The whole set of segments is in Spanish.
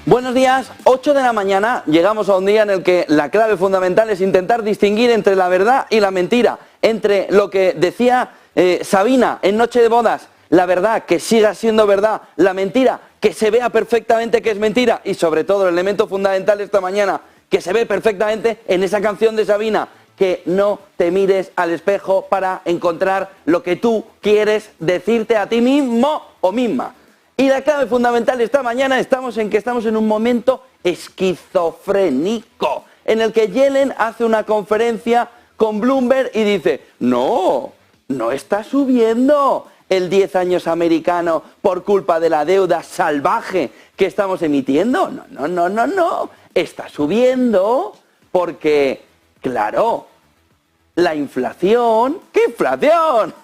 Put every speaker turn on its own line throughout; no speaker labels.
Buenos días, 8 de la mañana, llegamos a un día en el que la clave fundamental es intentar distinguir entre la verdad y la mentira, entre lo que decía Sabina en Noche de Bodas, la verdad que siga siendo verdad, la mentira que se vea perfectamente que es mentira y sobre todo el elemento fundamental esta mañana que se ve perfectamente en esa canción de Sabina, que no te mires al espejo para encontrar lo que tú quieres decirte a ti mismo o misma. Y la clave fundamental esta mañana estamos en un momento esquizofrénico, en el que Yellen hace una conferencia con Bloomberg y dice, no está subiendo el 10 años americano por culpa de la deuda salvaje que estamos emitiendo. No, está subiendo porque, claro, la inflación... ¿Qué inflación?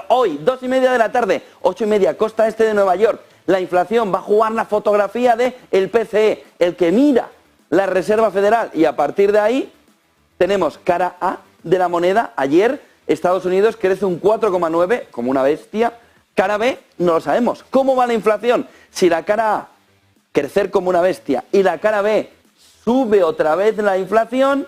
Hoy, 2:30 de la tarde, 8:30, costa este de Nueva York. La inflación va a jugar la fotografía del PCE, el que mira la Reserva Federal. Y a partir de ahí tenemos cara A de la moneda. Ayer Estados Unidos crece un 4,9, como una bestia. Cara B no lo sabemos. ¿Cómo va la inflación? Si la cara A, crecer como una bestia, y la cara B, sube otra vez la inflación,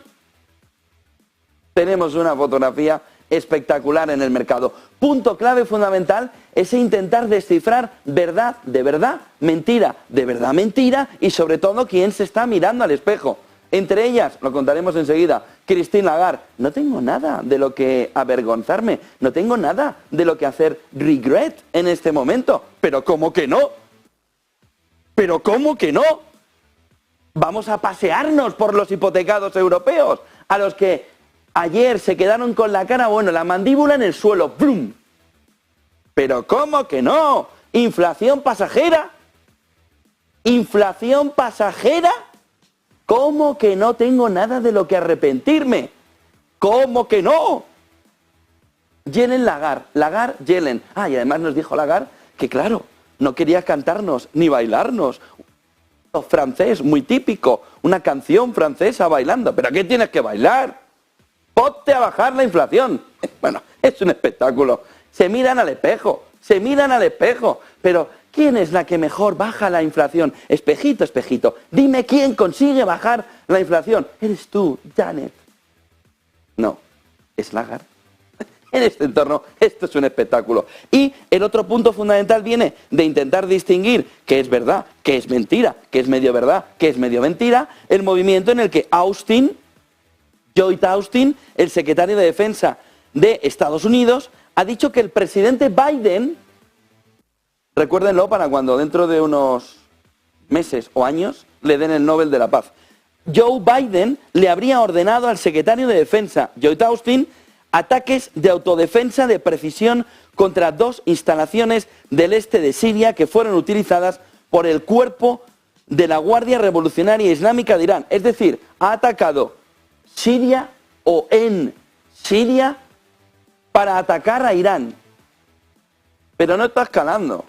tenemos una fotografía espectacular en el mercado. Punto clave fundamental es intentar descifrar verdad de verdad, mentira de verdad mentira y sobre todo quién se está mirando al espejo. Entre ellas, lo contaremos enseguida, Christine Lagarde. No tengo nada de lo que avergonzarme, no tengo nada de lo que hacer regret en este momento. ¿Pero cómo que no? ¿Pero cómo que no? Vamos a pasearnos por los hipotecados europeos, a los que ayer se quedaron con la cara, la mandíbula en el suelo, ¡blum! ¿Pero cómo que no? ¿Inflación pasajera? ¿Inflación pasajera? ¿Cómo que no tengo nada de lo que arrepentirme? ¿Cómo que no? Yellen Lagarde, Yellen. Y además nos dijo Lagarde que claro, no quería cantarnos ni bailarnos. Francés, muy típico, una canción francesa bailando. ¿Pero qué tienes que bailar? Ponte a bajar la inflación. Bueno, es un espectáculo. Se miran al espejo, pero ¿quién es la que mejor baja la inflación? Espejito, espejito, dime quién consigue bajar la inflación. ¿Eres tú, Janet? No, es Lagarde. En este entorno, esto es un espectáculo. Y el otro punto fundamental viene de intentar distinguir qué es verdad, qué es mentira, qué es medio verdad, qué es medio mentira, el movimiento en el que Lloyd Austin, el secretario de Defensa de Estados Unidos, ha dicho que el presidente Biden, recuérdenlo para cuando dentro de unos meses o años le den el Nobel de la Paz, Joe Biden le habría ordenado al secretario de Defensa, Lloyd Austin, ataques de autodefensa de precisión contra 2 instalaciones del este de Siria que fueron utilizadas por el cuerpo de la Guardia Revolucionaria Islámica de Irán. Es decir, ha atacado Siria o en Siria para atacar a Irán. Pero no está escalando.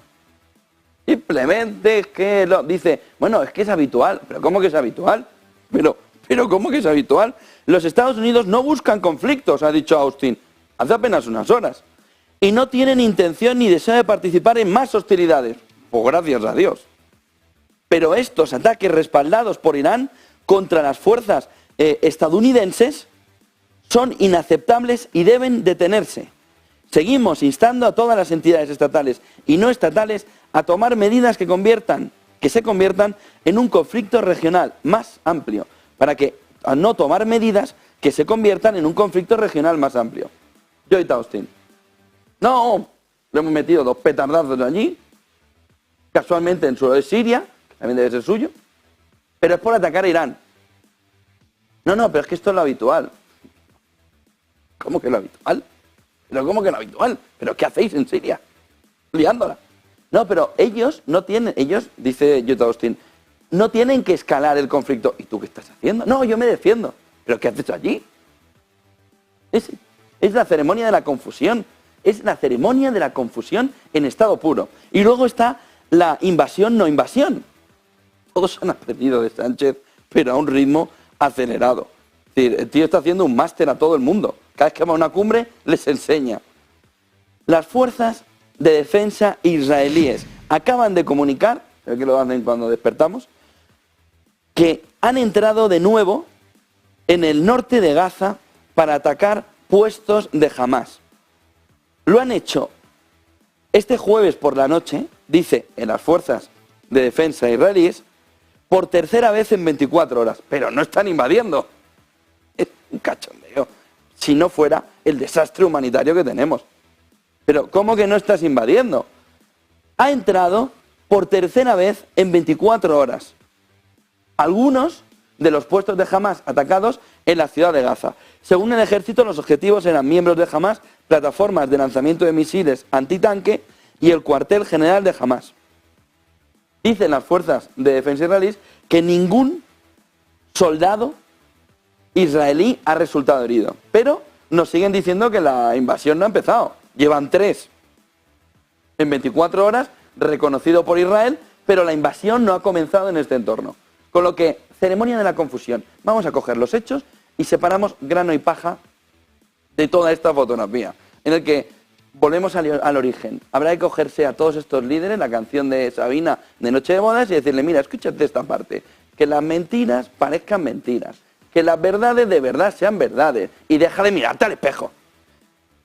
Simplemente es que dice, es que es habitual. ¿Pero cómo que es habitual? Pero ¿cómo que es habitual? Los Estados Unidos no buscan conflictos, ha dicho Austin, hace apenas unas horas. Y no tienen intención ni deseo de participar en más hostilidades. Pues gracias a Dios. Pero estos ataques respaldados por Irán contra las fuerzas estadounidenses son inaceptables y deben detenerse. Seguimos instando a todas las entidades estatales y no estatales a tomar medidas que se conviertan en un conflicto regional más amplio, para que a no tomar medidas que se conviertan en un conflicto regional más amplio. Lloyd Austin. No, le hemos metido 2 petardazos allí, casualmente en suelo de Siria, que también debe ser suyo, pero es por atacar a Irán. No, pero es que esto es lo habitual. ¿Cómo que lo habitual? ¿Pero cómo que lo habitual? ¿Pero qué hacéis en Siria? Liándola. No, pero ellos, dice Lloyd Austin, no tienen que escalar el conflicto. ¿Y tú qué estás haciendo? No, yo me defiendo. ¿Pero qué haces allí? Es la ceremonia de la confusión. Es la ceremonia de la confusión en estado puro. Y luego está la invasión, no invasión. Todos han aprendido de Sánchez, pero a un ritmo acelerado. Es decir, el tío está haciendo un máster a todo el mundo. Cada vez que va a una cumbre, les enseña. Las fuerzas de defensa israelíes acaban de comunicar, creo que lo hacen cuando despertamos, que han entrado de nuevo en el norte de Gaza para atacar puestos de Hamás. Lo han hecho este jueves por la noche, dice en las fuerzas de defensa israelíes, por tercera vez en 24 horas. Pero no están invadiendo. Es un cachondeo. Si no fuera el desastre humanitario que tenemos. Pero ¿cómo que no estás invadiendo? Ha entrado por tercera vez en 24 horas. Algunos de los puestos de Hamás atacados en la ciudad de Gaza. Según el ejército, los objetivos eran miembros de Hamás, plataformas de lanzamiento de misiles antitanque y el cuartel general de Hamás. Dicen las fuerzas de defensa israelíes que ningún soldado israelí ha resultado herido. Pero nos siguen diciendo que la invasión no ha empezado. Llevan 3 en 24 horas, reconocido por Israel, pero la invasión no ha comenzado en este entorno. Con lo que, ceremonia de la confusión. Vamos a coger los hechos y separamos grano y paja de toda esta fotografía, en el que volvemos al origen. Habrá que cogerse a todos estos líderes, la canción de Sabina de Noche de Bodas, y decirle, mira, escúchate esta parte, que las mentiras parezcan mentiras, que las verdades de verdad sean verdades, y deja de mirarte al espejo.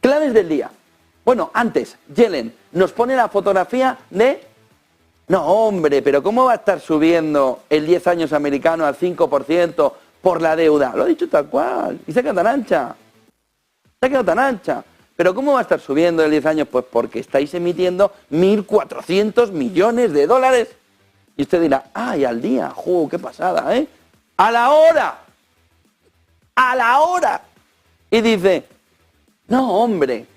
Claves del día. Bueno, antes, Yellen nos pone la fotografía de... No, hombre, pero ¿cómo va a estar subiendo el 10 años americano al 5% por la deuda? Lo ha dicho tal cual, y se ha quedado tan ancha. Se ha quedado tan ancha. ¿Pero cómo va a estar subiendo el 10 años? Pues porque estáis emitiendo 1.400 millones de dólares. Y usted dirá, ¡ay, al día! ¡Jo, qué pasada, eh! ¡A la hora! ¡A la hora! Y dice, no, hombre,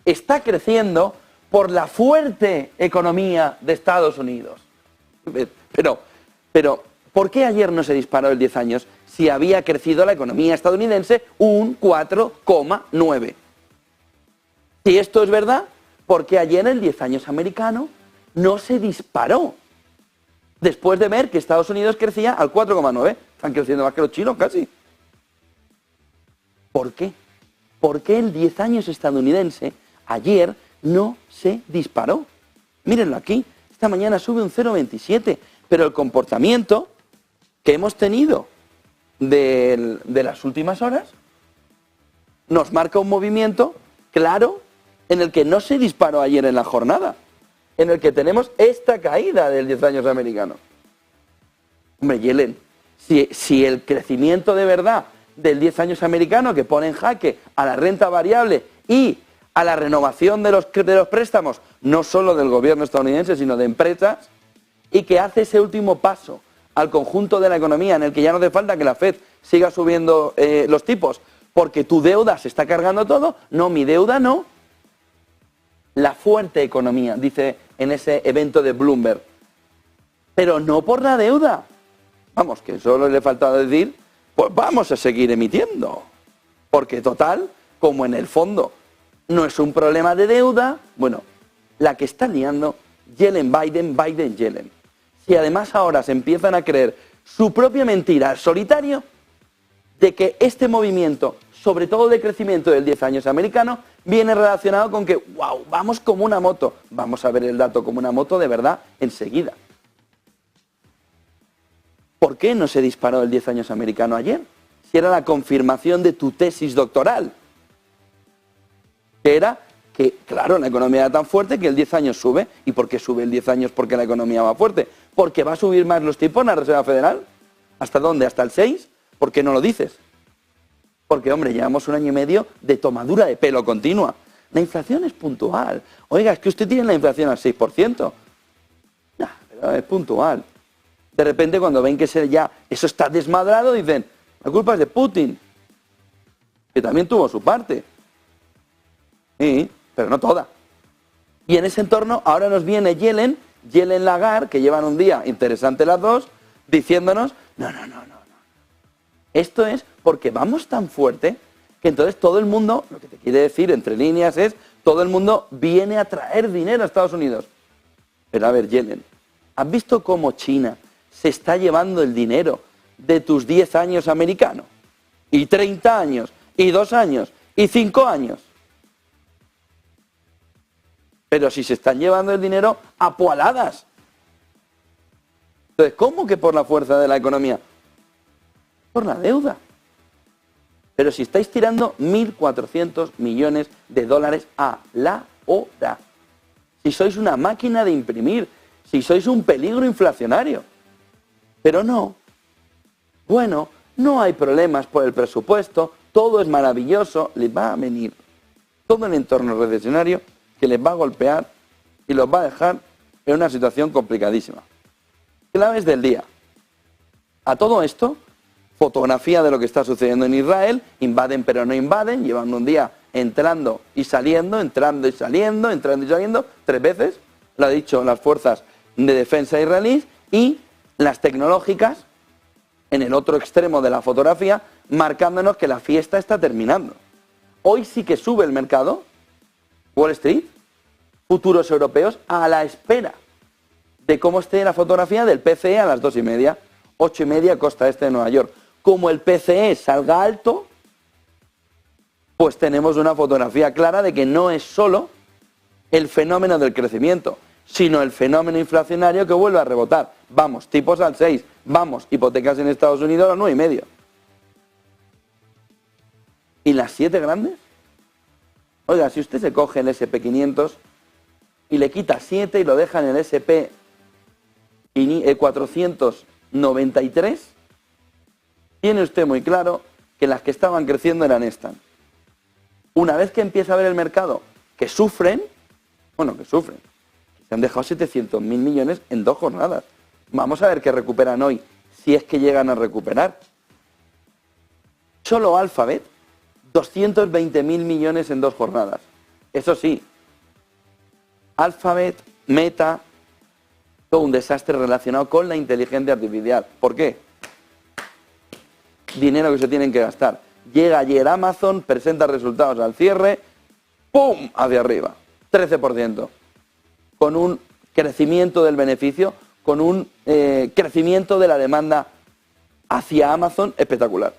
está creciendo por la fuerte economía de Estados Unidos. Pero, ¿por qué ayer no se disparó el 10 años si había crecido la economía estadounidense un 4,9? Si esto es verdad, ¿por qué ayer el 10 años americano no se disparó? Después de ver que Estados Unidos crecía al 4,9. Están creciendo más que los chinos casi. ¿Por qué? ¿Por qué el 10 años estadounidense ayer no se disparó? Mírenlo aquí. Esta mañana sube un 0,27. Pero el comportamiento que hemos tenido de las últimas horas nos marca un movimiento claro en el que no se disparó ayer en la jornada, en el que tenemos esta caída del 10 años americano. Hombre, Yellen, si el crecimiento de verdad del 10 años americano, que pone en jaque a la renta variable y a la renovación de los préstamos, no solo del gobierno estadounidense, sino de empresas, y que hace ese último paso al conjunto de la economía, en el que ya no hace falta que la Fed siga subiendo los tipos, porque tu deuda se está cargando todo. No, mi deuda no. La fuerte economía, dice en ese evento de Bloomberg. Pero no por la deuda. Vamos, que solo le faltaba decir, pues vamos a seguir emitiendo. Porque total, como en el fondo no es un problema de deuda, bueno, la que está liando Yellen-Biden, Biden-Yellen. Si además ahora se empiezan a creer su propia mentira al solitario de que este movimiento, sobre todo de crecimiento del 10 años americano, viene relacionado con que, wow, vamos como una moto. Vamos a ver el dato como una moto de verdad enseguida. ¿Por qué no se disparó el 10 años americano ayer? Si era la confirmación de tu tesis doctoral. Que era que, claro, la economía era tan fuerte que el 10 años sube. ¿Y por qué sube el 10 años? Porque la economía va fuerte. ¿Porque va a subir más los tipos en la Reserva Federal? ¿Hasta dónde? ¿Hasta el 6? ¿Por qué no lo dices? Porque, hombre, llevamos un año y medio de tomadura de pelo continua. La inflación es puntual. Oiga, es que usted tiene la inflación al 6%. Nah, pero es puntual. De repente, cuando ven que eso está desmadrado, dicen, la culpa es de Putin, que también tuvo su parte. Sí, pero no toda. Y en ese entorno, ahora nos viene Yellen-Lagarde, que llevan un día interesante las dos, diciéndonos, no. Esto es porque vamos tan fuerte que entonces todo el mundo, lo que te quiere decir entre líneas es, todo el mundo viene a traer dinero a Estados Unidos. Pero a ver, Yellen, ¿has visto cómo China se está llevando el dinero de tus 10 años americanos? Y 30 años, y 2 años, y 5 años. Pero si se están llevando el dinero a pualadas. Entonces, ¿cómo que por la fuerza de la economía? Por la deuda. Pero si estáis tirando 1.400 millones de dólares a la hora, si sois una máquina de imprimir, si sois un peligro inflacionario. Pero no. Bueno, no hay problemas por el presupuesto, todo es maravilloso, les va a venir todo el entorno recesionario que les va a golpear y los va a dejar en una situación complicadísima. Claves del día. A todo esto, fotografía de lo que está sucediendo en Israel, invaden pero no invaden, llevan un día entrando y saliendo, entrando y saliendo, entrando y saliendo, 3 veces, lo ha dicho las fuerzas de defensa israelíes, y las tecnológicas en el otro extremo de la fotografía, marcándonos que la fiesta está terminando. Hoy sí que sube el mercado, Wall Street, futuros europeos, a la espera de cómo esté la fotografía del PCE a las 2:30, 8:30 costa este de Nueva York. Como el PCE salga alto, pues tenemos una fotografía clara de que no es solo el fenómeno del crecimiento, sino el fenómeno inflacionario que vuelve a rebotar. Vamos, tipos al 6, vamos, hipotecas en Estados Unidos a 9,5. ¿Y las 7 grandes? Oiga, si usted se coge el SP500 y le quita 7 y lo deja en el SP 493, tiene usted muy claro que las que estaban creciendo eran estas. Una vez que empieza a ver el mercado que sufren, se han dejado 700.000 millones en 2 jornadas. Vamos a ver qué recuperan hoy, si es que llegan a recuperar. Solo Alphabet, 220.000 millones en 2 jornadas. Eso sí, Alphabet, Meta, todo un desastre relacionado con la inteligencia artificial. ¿Por qué? Dinero que se tienen que gastar. Llega ayer Amazon, presenta resultados al cierre, ¡pum!, hacia arriba, 13%. Con un crecimiento del beneficio, con un crecimiento de la demanda hacia Amazon espectacular.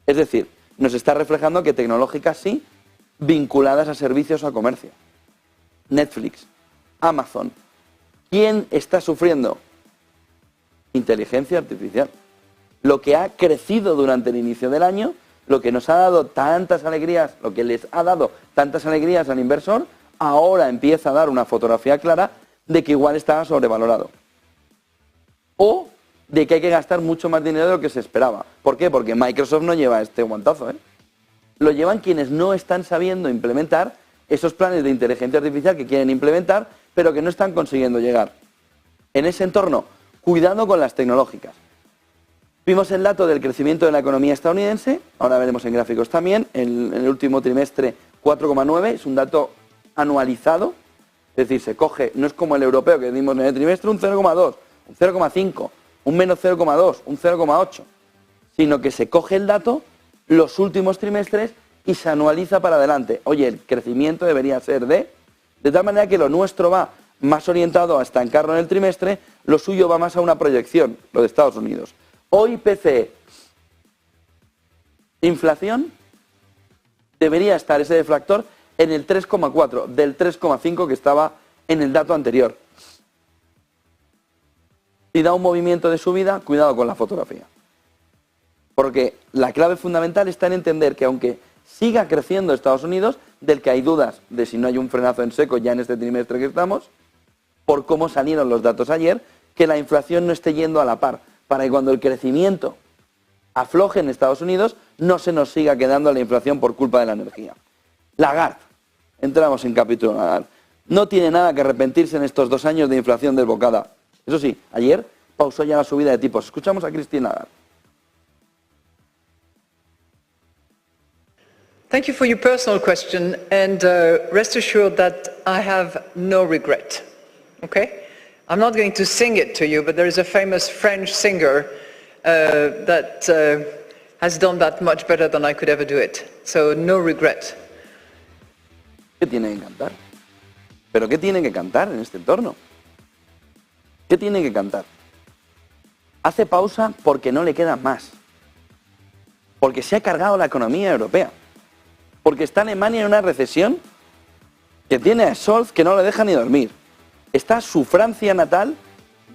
Es decir, nos está reflejando que tecnológicas sí, vinculadas a servicios o a comercio. Netflix, Amazon. ¿Quién está sufriendo? Inteligencia artificial. Lo que ha crecido durante el inicio del año, lo que nos ha dado tantas alegrías, lo que les ha dado tantas alegrías al inversor, ahora empieza a dar una fotografía clara de que igual estaba sobrevalorado. O de que hay que gastar mucho más dinero de lo que se esperaba. ¿Por qué? Porque Microsoft no lleva este guantazo, ¿eh? Lo llevan quienes no están sabiendo implementar esos planes de inteligencia artificial que quieren implementar, pero que no están consiguiendo llegar. En ese entorno, cuidado con las tecnológicas. Vimos el dato del crecimiento de la economía estadounidense, ahora veremos en gráficos también, en el último trimestre 4,9, es un dato anualizado, es decir, se coge, no es como el europeo que dimos en el trimestre, un 0,2, un 0,5, un menos 0,2, un 0,8, sino que se coge el dato, los últimos trimestres, y se anualiza para adelante. Oye, el crecimiento debería ser de tal manera que lo nuestro va más orientado a estancarlo en el trimestre, lo suyo va más a una proyección, lo de Estados Unidos. Hoy PCE, inflación, debería estar ese deflactor en el 3,4, del 3,5 que estaba en el dato anterior. Si da un movimiento de subida, cuidado con la fotografía. Porque la clave fundamental está en entender que aunque siga creciendo Estados Unidos, del que hay dudas de si no hay un frenazo en seco ya en este trimestre que estamos, por cómo salieron los datos ayer, que la inflación no esté yendo a la par, para que cuando el crecimiento afloje en Estados Unidos, no se nos siga quedando la inflación por culpa de la energía. Lagarde, entramos en capítulo Lagarde. No tiene nada que arrepentirse en estos 2 años de inflación desbocada. Eso sí, ayer pausó ya la subida de tipos. Escuchamos a Christine Lagarde.
Thank you for your personal question, and rest assured that I have no regret. Okay? I'm not going to sing it to you, but there is a famous French singer that has done that much better than I could ever do it. So no regret.
¿Qué tiene que cantar? ¿Pero qué tiene que cantar en este entorno? ¿Qué tiene que cantar? Hace pausa porque no le queda más. Porque se ha cargado la economía europea. Porque está Alemania en una recesión que tiene a Scholz que no le deja ni dormir. Está su Francia natal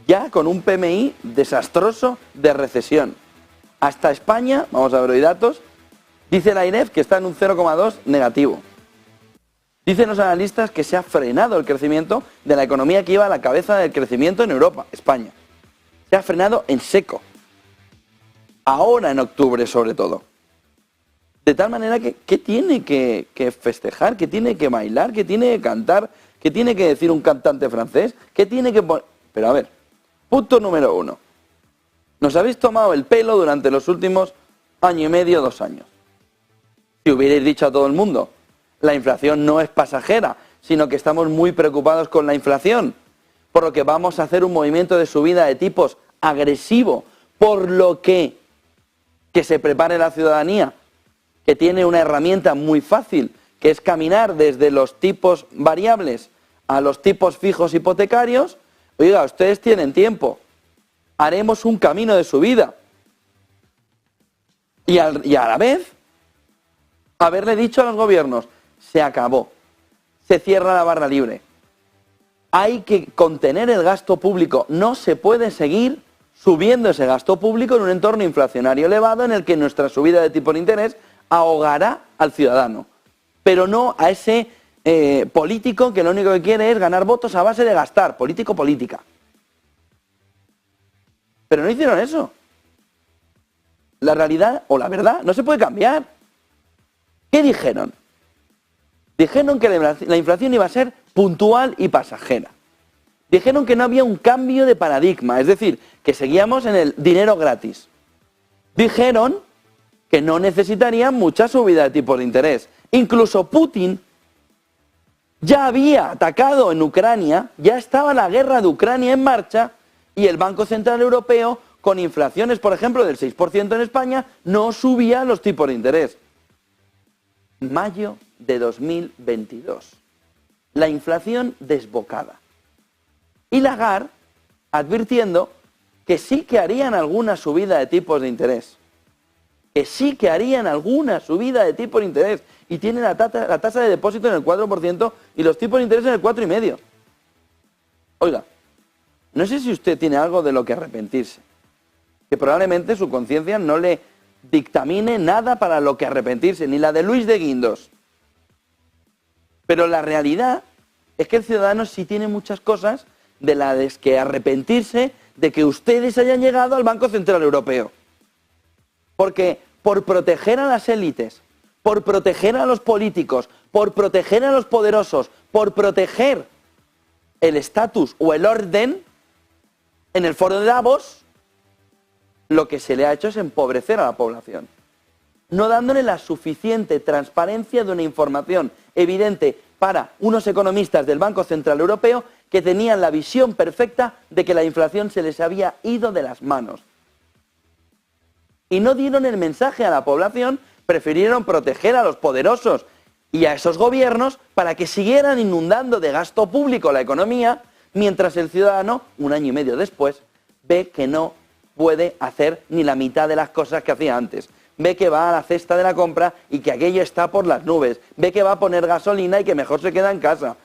ya con un PMI desastroso de recesión. Hasta España, vamos a ver hoy datos, dice la INEF que está en un 0,2 negativo. Dicen los analistas que se ha frenado el crecimiento de la economía que iba a la cabeza del crecimiento en Europa, España. Se ha frenado en seco. Ahora en octubre sobre todo. De tal manera que, ¿qué tiene que festejar? ¿Qué tiene que bailar? ¿Qué tiene que cantar? ¿Qué tiene que decir un cantante francés? ¿Qué tiene que poner? Pero a ver, punto número 1. Nos habéis tomado el pelo durante los últimos año y medio, 2 años. Si hubierais dicho a todo el mundo, la inflación no es pasajera, sino que estamos muy preocupados con la inflación, por lo que vamos a hacer un movimiento de subida de tipos agresivo, por lo que se prepare la ciudadanía, que tiene una herramienta muy fácil, que es caminar desde los tipos variables a los tipos fijos hipotecarios. Oiga, ustedes tienen tiempo, haremos un camino de subida. Y a la vez, haberle dicho a los gobiernos, se acabó, se cierra la barra libre. Hay que contener el gasto público, no se puede seguir subiendo ese gasto público en un entorno inflacionario elevado en el que nuestra subida de tipo de interés ahogará al ciudadano, pero no a ese político que lo único que quiere es ganar votos a base de gastar, política. Pero no hicieron eso. La realidad o la verdad no se puede cambiar. ¿Qué dijeron? Dijeron que la inflación iba a ser puntual y pasajera. Dijeron que no había un cambio de paradigma, es decir, que seguíamos en el dinero gratis. Dijeron que no necesitarían mucha subida de tipos de interés. Incluso Putin ya había atacado en Ucrania, ya estaba la guerra de Ucrania en marcha y el Banco Central Europeo, con inflaciones, por ejemplo, del 6% en España, no subía los tipos de interés. Mayo de 2022. La inflación desbocada. Y Lagarde advirtiendo que sí que harían alguna subida de tipos de interés. Que sí que harían alguna subida de tipos de interés. Y tienen la tasa de depósito en el 4% y los tipos de interés en el 4,5%. Oiga, no sé si usted tiene algo de lo que arrepentirse. Que probablemente su conciencia no le dictamine nada para lo que arrepentirse, ni la de Luis de Guindos. Pero la realidad es que el ciudadano sí tiene muchas cosas de las que arrepentirse de que ustedes hayan llegado al Banco Central Europeo. Porque por proteger a las élites, por proteger a los políticos, por proteger a los poderosos, por proteger el estatus o el orden, en el foro de Davos, lo que se le ha hecho es empobrecer a la población, no dándole la suficiente transparencia de una información evidente para unos economistas del Banco Central Europeo que tenían la visión perfecta de que la inflación se les había ido de las manos. Y no dieron el mensaje a la población, prefirieron proteger a los poderosos y a esos gobiernos para que siguieran inundando de gasto público la economía, mientras el ciudadano, un año y medio después, ve que no puede hacer ni la mitad de las cosas que hacía antes. Ve que va a la cesta de la compra y que aquello está por las nubes. Ve que va a poner gasolina y que mejor se queda en casa.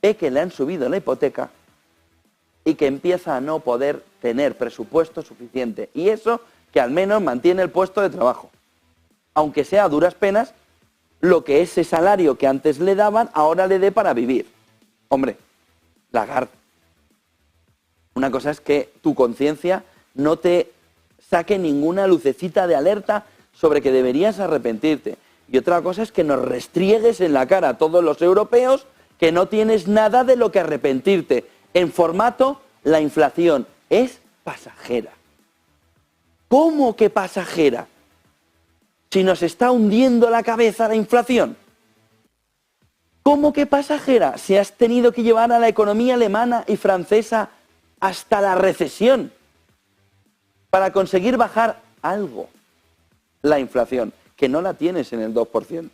Ve que le han subido la hipoteca y que empieza a no poder tener presupuesto suficiente. Y eso que al menos mantiene el puesto de trabajo. Aunque sea a duras penas, lo que ese salario que antes le daban, ahora le dé para vivir. Hombre, Lagarde. Una cosa es que tu conciencia no te saque ninguna lucecita de alerta sobre que deberías arrepentirte. Y otra cosa es que nos restriegues en la cara a todos los europeos que no tienes nada de lo que arrepentirte. En formato, la inflación es pasajera. ¿Cómo que pasajera? Si nos está hundiendo la cabeza la inflación. ¿Cómo que pasajera? Si has tenido que llevar a la economía alemana y francesa hasta la recesión para conseguir bajar algo la inflación, que no la tienes en el 2%.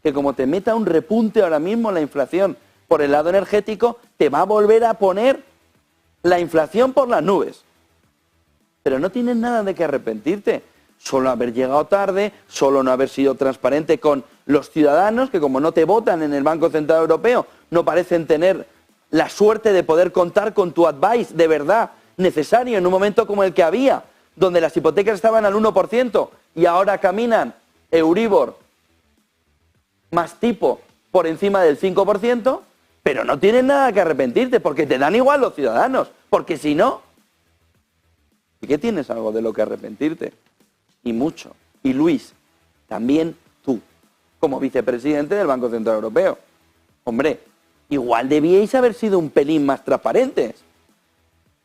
Que como te meta un repunte ahora mismo la inflación por el lado energético, te va a volver a poner la inflación por las nubes. Pero no tienes nada de que arrepentirte. Solo haber llegado tarde, solo no haber sido transparente con los ciudadanos, que como no te votan en el Banco Central Europeo, no parecen tener la suerte de poder contar con tu advice de verdad necesario en un momento como el que había, donde las hipotecas estaban al 1% y ahora caminan Euribor más tipo por encima del 5%, pero no tienes nada que arrepentirte porque te dan igual los ciudadanos, porque si no, ¿y qué tienes algo de lo que arrepentirte? Y mucho. Y Luis, también tú, como vicepresidente del Banco Central Europeo. Hombre, igual debíais haber sido un pelín más transparentes.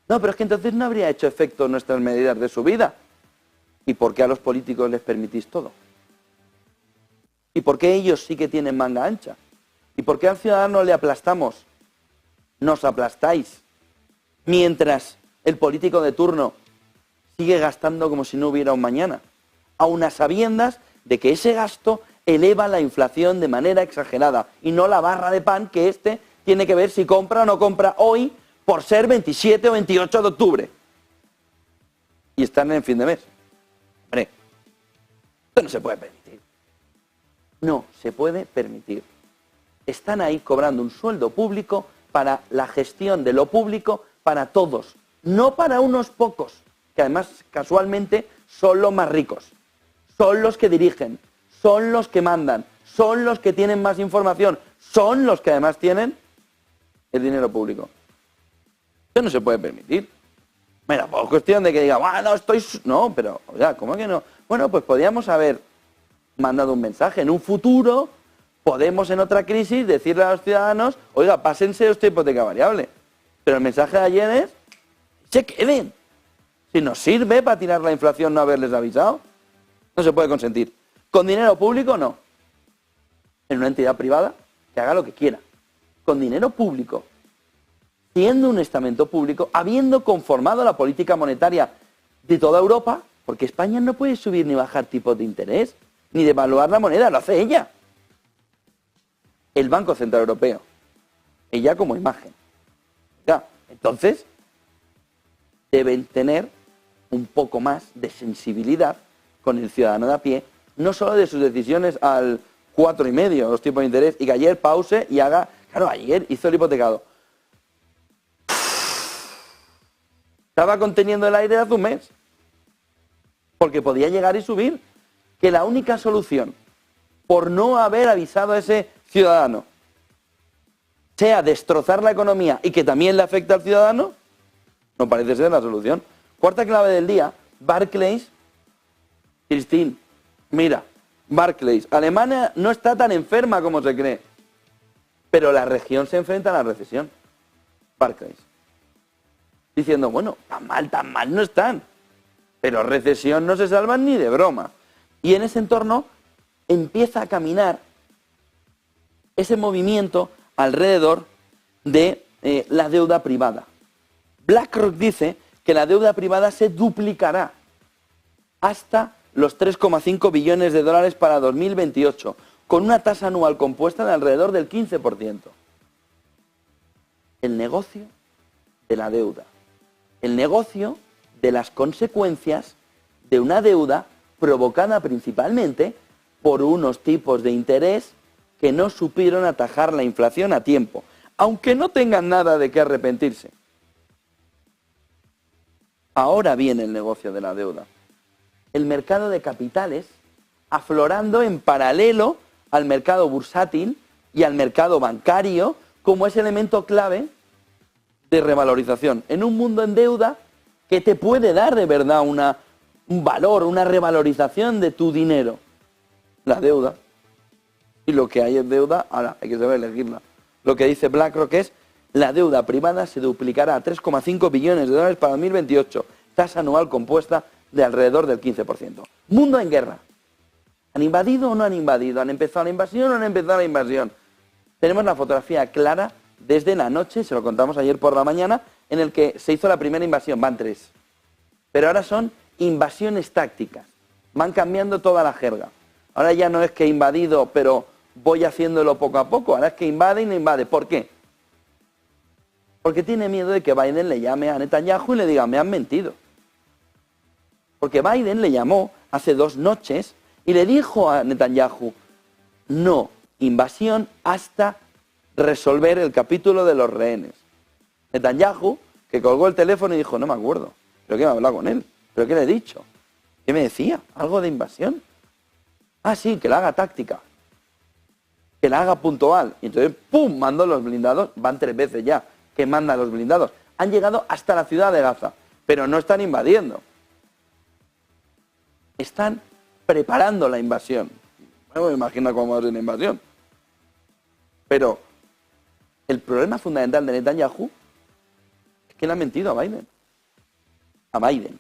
No, pero es que entonces no habría hecho efecto nuestras medidas de subida. ¿Y por qué a los políticos les permitís todo? ¿Y por qué ellos sí que tienen manga ancha? ¿Y por qué al ciudadano le aplastamos? Nos aplastáis. Mientras el político de turno sigue gastando como si no hubiera un mañana, aun a sabiendas de que ese gasto eleva la inflación de manera exagerada y no la barra de pan que tiene que ver si compra o no compra hoy por ser 27 o 28 de octubre. Y están en fin de mes. Hombre, esto no se puede permitir. No se puede permitir. Están ahí cobrando un sueldo público para la gestión de lo público para todos, no para unos pocos, que además casualmente son los más ricos, son los que dirigen, son los que mandan, son los que tienen más información, son los que además tienen el dinero público. Eso no se puede permitir. Mira, por cuestión de que diga, no, no, pero, oiga, ¿cómo que no? Bueno, pues podríamos haber mandado un mensaje. En un futuro podemos en otra crisis decirle a los ciudadanos, oiga, pásense esta hipoteca variable. Pero el mensaje de ayer es, se queden. Si nos sirve para tirar la inflación no haberles avisado, no se puede consentir. Con dinero público, no. En una entidad privada, que haga lo que quiera. Con dinero público, siendo un estamento público, habiendo conformado la política monetaria de toda Europa, porque España no puede subir ni bajar tipos de interés, ni devaluar la moneda, lo hace ella. El Banco Central Europeo. Ella como imagen. Ya, entonces, deben tener un poco más de sensibilidad con el ciudadano de a pie, no solo de sus decisiones al 4,5, los tipos de interés, y que ayer pause y haga, claro, ayer hizo el hipotecado. Estaba conteniendo el aire hace un mes, porque podía llegar y subir, que la única solución, por no haber avisado a ese ciudadano, sea destrozar la economía y que también le afecte al ciudadano, no parece ser la solución. Cuarta clave del día, Barclays. Christine, mira, Barclays, Alemania no está tan enferma como se cree, pero la región se enfrenta a la recesión. Barclays. Diciendo, bueno, tan mal no están, pero recesión no se salvan ni de broma. Y en ese entorno empieza a caminar ese movimiento alrededor de la deuda privada. BlackRock dice que la deuda privada se duplicará hasta los 3,5 billones de dólares para 2028, con una tasa anual compuesta de alrededor del 15%. El negocio de la deuda. El negocio de las consecuencias de una deuda provocada principalmente por unos tipos de interés que no supieron atajar la inflación a tiempo, aunque no tengan nada de qué arrepentirse. Ahora viene el negocio de la deuda. El mercado de capitales aflorando en paralelo al mercado bursátil y al mercado bancario como ese elemento clave de revalorización. En un mundo en deuda que te puede dar de verdad un valor, una revalorización de tu dinero. La deuda. Y lo que hay es deuda, ahora hay que saber elegirla. Lo que dice BlackRock es, la deuda privada se duplicará a 3,5 billones de dólares para 2028, tasa anual compuesta de alrededor del 15%. Mundo en guerra. ¿Han invadido o no han invadido? ¿Han empezado la invasión o no han empezado la invasión? Tenemos la fotografía clara desde la noche, se lo contamos ayer por la mañana, en el que se hizo la primera invasión, van 3. Pero ahora son invasiones tácticas, van cambiando toda la jerga. Ahora ya no es que he invadido, pero voy haciéndolo poco a poco, ahora es que invade y no invade. ¿Por qué? Porque tiene miedo de que Biden le llame a Netanyahu y le diga, me han mentido. Porque Biden le llamó hace 2 noches y le dijo a Netanyahu, no invasión hasta resolver el capítulo de los rehenes. Netanyahu, que colgó el teléfono y dijo, no me acuerdo, ¿pero qué me ha hablado con él? ¿Pero qué le he dicho? ¿Qué me decía? ¿Algo de invasión? Ah, sí, que la haga táctica, que la haga puntual. Y entonces, ¡pum!, mandó los blindados, van 3 veces ya que manda los blindados. Han llegado hasta la ciudad de Gaza, pero no están invadiendo. Están preparando la invasión. No me imagino cómo es una invasión. Pero el problema fundamental de Netanyahu es que le ha mentido a Biden. A Biden.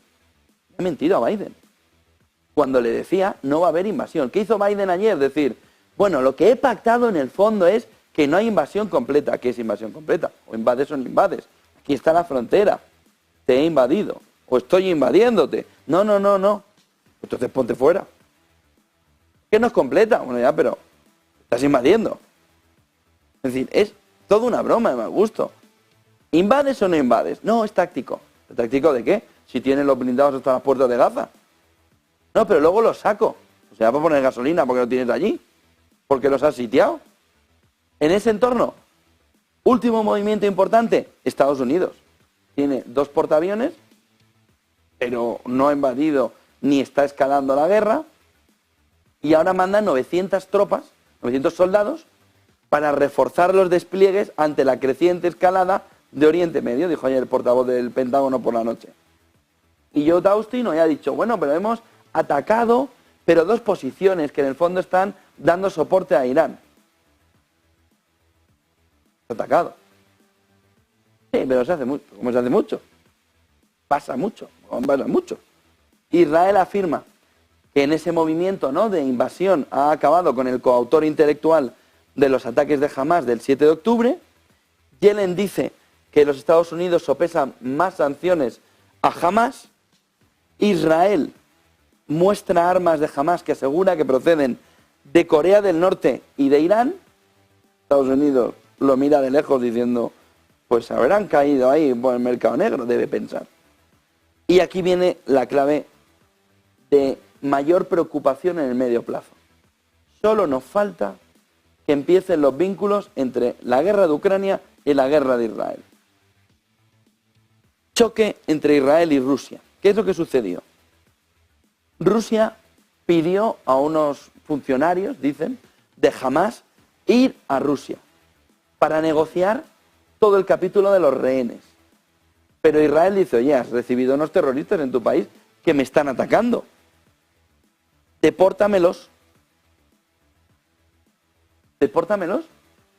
Le ha mentido a Biden. Cuando le decía, no va a haber invasión. ¿Qué hizo Biden ayer? Decir, bueno, lo que he pactado en el fondo es que no hay invasión completa. ¿Qué es invasión completa? O invades o no invades. Aquí está la frontera. Te he invadido. O estoy invadiéndote. No, no, no, no. Entonces ponte fuera. ¿Qué no es completa? Bueno, ya, pero estás invadiendo. Es decir, es toda una broma de mal gusto. ¿Invades o no invades? No, es táctico. ¿Es táctico de qué? Si tienen los blindados hasta las puertas de Gaza. No, pero luego los saco. O sea, para poner gasolina porque lo tienes allí. Porque los has sitiado. En ese entorno, último movimiento importante, Estados Unidos. Tiene 2 portaaviones, pero no ha invadido ni está escalando la guerra. Y ahora manda 900 tropas, 900 soldados, para reforzar los despliegues ante la creciente escalada de Oriente Medio, dijo ayer el portavoz del Pentágono por la noche. Y Lloyd Austin hoy ha dicho, bueno, pero hemos atacado, pero 2 posiciones que en el fondo están dando soporte a Irán. Atacado. Sí, pero se hace mucho, como se hace mucho. Pasa mucho. Israel afirma que en ese movimiento, ¿no?, de invasión ha acabado con el coautor intelectual de los ataques de Hamás del 7 de octubre. Yellen dice que los Estados Unidos sopesan más sanciones a Hamás. Israel muestra armas de Hamás que asegura que proceden de Corea del Norte y de Irán. Estados Unidos lo mira de lejos diciendo, pues habrán caído ahí por el mercado negro, debe pensar. Y aquí viene la clave de mayor preocupación en el medio plazo. Solo nos falta que empiecen los vínculos entre la guerra de Ucrania y la guerra de Israel. Choque entre Israel y Rusia. ¿Qué es lo que sucedió? Rusia pidió a unos funcionarios, dicen, de Hamás ir a Rusia para negociar todo el capítulo de los rehenes. Pero Israel dice, oye, has recibido unos terroristas en tu país que me están atacando. Depórtamelos. Depórtamelos.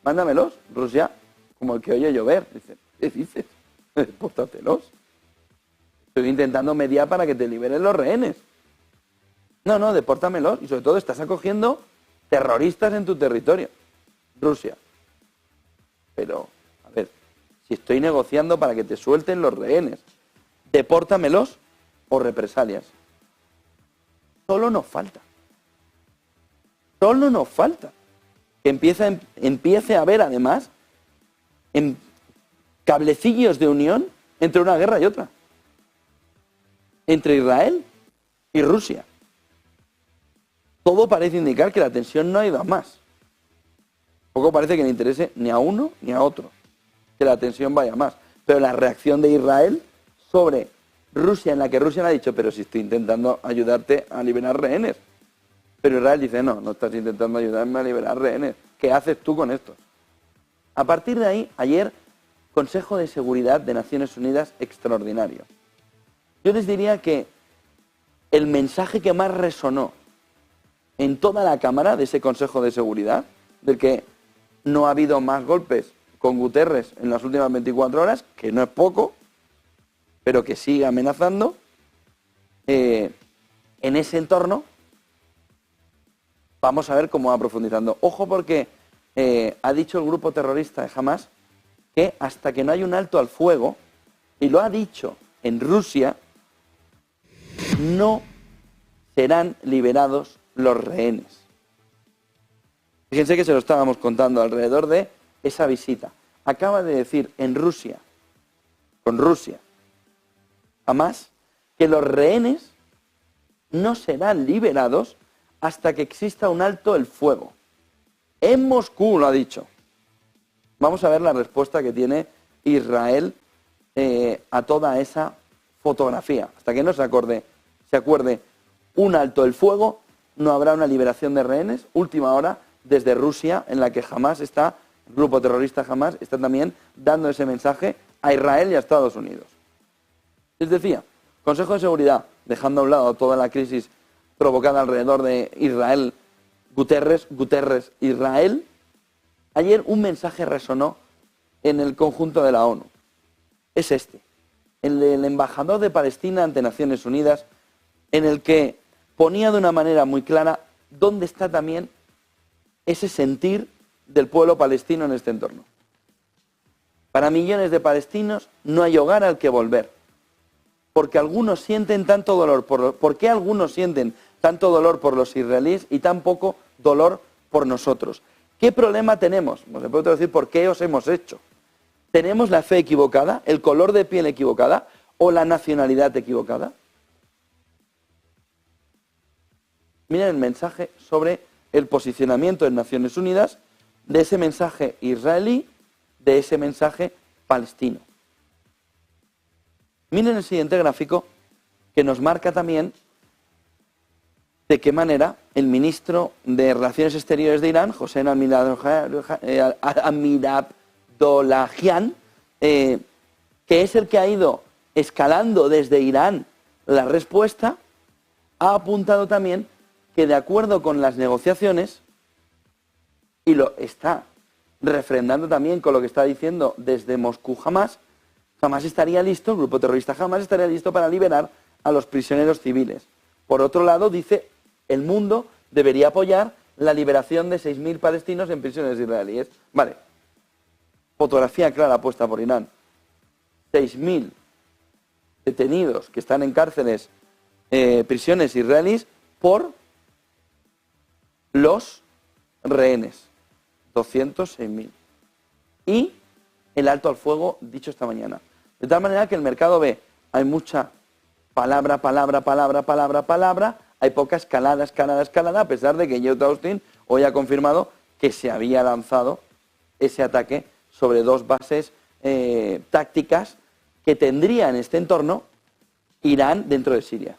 Mándamelos. Rusia, como el que oye llover. Dice, ¿qué dices? Depórtatelos. Estoy intentando mediar para que te liberen los rehenes. No, no, depórtamelos. Y sobre todo estás acogiendo terroristas en tu territorio. Rusia. Pero, a ver, si estoy negociando para que te suelten los rehenes, depórtamelos o represalias. Solo nos falta que empiece a haber además cablecillos de unión entre una guerra y otra, entre Israel y Rusia. Todo parece indicar que la tensión no ha ido a más. Poco parece que le interese ni a uno ni a otro que la tensión vaya a más. Pero la reacción de Israel sobre Rusia, en la que Rusia le ha dicho, pero si estoy intentando ayudarte a liberar rehenes. Pero Israel dice, no, no estás intentando ayudarme a liberar rehenes. ¿Qué haces tú con esto? A partir de ahí, ayer, Consejo de Seguridad de Naciones Unidas extraordinario. Yo les diría que el mensaje que más resonó en toda la Cámara de ese Consejo de Seguridad, del que no ha habido más golpes con Guterres en las últimas 24 horas, que no es poco, pero que sigue amenazando, en ese entorno vamos a ver cómo va profundizando. Ojo porque ha dicho el grupo terrorista de Hamás que hasta que no haya un alto al fuego, y lo ha dicho en Rusia, no serán liberados los rehenes. Fíjense que se lo estábamos contando alrededor de esa visita. Acaba de decir en Rusia, con Rusia, Hamás, que los rehenes no serán liberados hasta que exista un alto el fuego. En Moscú lo ha dicho. Vamos a ver la respuesta que tiene Israel a toda esa fotografía. Hasta que no se acuerde un alto el fuego, no habrá una liberación de rehenes. Última hora desde Rusia, en la que el grupo terrorista Hamas está también dando ese mensaje a Israel y a Estados Unidos. Les decía, Consejo de Seguridad, dejando a un lado toda la crisis provocada alrededor de Israel, Guterres, Israel, ayer un mensaje resonó en el conjunto de la ONU. Es el del embajador de Palestina ante Naciones Unidas, en el que ponía de una manera muy clara dónde está también ese sentir del pueblo palestino en este entorno. Para millones de palestinos no hay hogar al que volver, porque algunos sienten tanto dolor. ¿Por qué algunos sienten tanto dolor por los israelíes y tan poco dolor por nosotros? ¿Qué problema tenemos? Pues se puede decir, ¿por qué os hemos hecho? ¿Tenemos la fe equivocada, el color de piel equivocada o la nacionalidad equivocada? Miren el mensaje sobre el posicionamiento en Naciones Unidas de ese mensaje israelí, de ese mensaje palestino. Miren el siguiente gráfico que nos marca también de qué manera el ministro de Relaciones Exteriores de Irán, Hossein Amirabdollahian, que es el que ha ido escalando desde Irán la respuesta, ha apuntado también que de acuerdo con las negociaciones, y lo está refrendando también con lo que está diciendo desde Moscú Hamas estaría listo, el grupo terrorista Hamas estaría listo para liberar a los prisioneros civiles. Por otro lado, dice, el mundo debería apoyar la liberación de 6.000 palestinos en prisiones israelíes. Vale, fotografía clara puesta por Irán. 6.000 detenidos que están en cárceles, prisiones israelíes, por los rehenes. 206.000. Y el alto al fuego dicho esta mañana. De tal manera que el mercado ve, hay mucha palabra, hay poca escalada, a pesar de que Lloyd Austin hoy ha confirmado que se había lanzado ese ataque sobre 2 bases tácticas que tendría en este entorno Irán dentro de Siria.